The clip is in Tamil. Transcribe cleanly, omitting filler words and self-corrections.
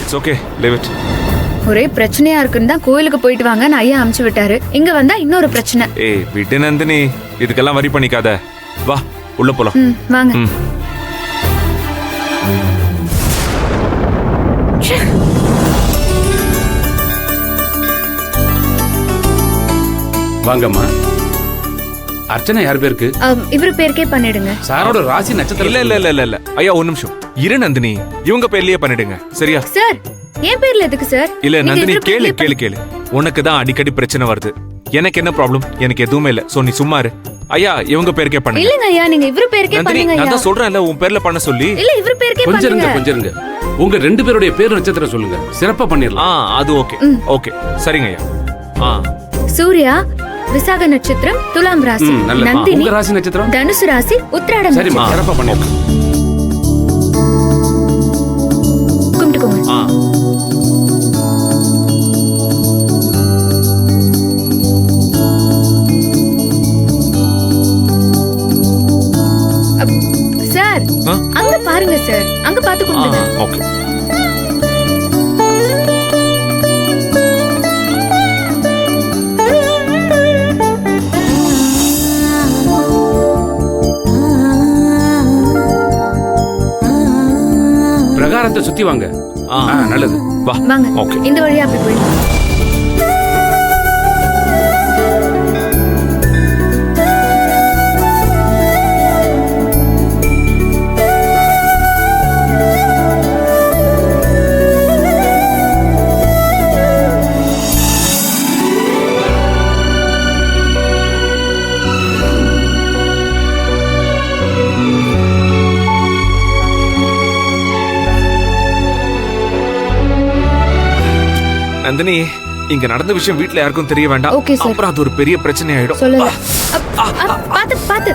It's okay, leave it. ஒரே பிரச்சனையா இருக்குன்னு தான் கோயிலுக்கு போயிட்டு வாங்க நான் ஐயா அனுப்பிச்சு விட்டாரு. இங்க வந்தா இன்னொரு பிரச்சனை. ஏய் விட்டு நந்தினி, இதுக்கெல்லாம் வரி பண்ணிக்காத. வா உள்ள போலாம். வாங்க. வாங்கம்மா. அர்ச்சனை யார் பேருக்கு? இவரு பேருக்கே பண்ணிடுங்க. சாரோட ராசி நட்சத்திரம். இல்ல இல்ல இல்ல இல்ல இல்ல ஐயா, ஒரு நிமிஷம் இரு நந்தினி, இவங்க பேர்லயே பண்ணிடுங்க சரியா? சார் என் பேர்ல எதுக்கு சார்? இல்ல நீங்க நந்தினி, இவரு கேளு பேர்லயே கேளு கேளு. உனக்கு தான் அடிக்கடி பிரச்சனை வருது, எனக்கு என்ன ப்ராப்ளம்? எனக்கு எதுவுமே இல்ல. சோ நீ சும்மா இரு. ஐயா இவங்க பேருக்கே பண்ணுங்க. இல்லங்க ஐயா, நீங்க இவரு பேருக்கே நந்தினி, பண்ணுங்க நான் ஐயா. தான் சொல்றேன்ல உன் பேர்ல பண்ண சொல்லி. இல்ல இவரு பேருக்கே கொஞ்சம் இருங்க, பண்ணுங்க. கொஞ்சம் இருங்க. உங்க ரெண்டு பேருடைய பேர் நட்சத்திரம் சொல்லுங்க, சிறப்பா பண்ணிடலாம். அது ஓகே. ஓகே சரிங்க ஐயா. சூர்யா விசாக நட்சத்திரம், துலாம் ராசி. நல்ல. நந்தினி உங்க ராசி நட்சத்திரம்? தனுசு ராசி, உத்திராடம். சரிம்மா, சிறப்பா பண்ணிடலாம். கும்பிட்டுக்கோங்க. சார் அங்க பாருங்க சார், அங்க பாத்து கும்பிடுங்க. ஓகே. பிரகாரத்தை சுத்தி வாங்க. நல்லது. வா வாங்க. ஓகே. இந்த வழியா அப்படி போயிடுங்க. நந்தினி, இங்க நடந்த விஷயம் வீட்ல யாருக்கும் தெரிய வேண்டாம். Okay, sir. அப்புறம் அது ஒரு பெரிய பிரச்சனை ஆயிடும். சொல்லுங்க. பாத்து பாத்து.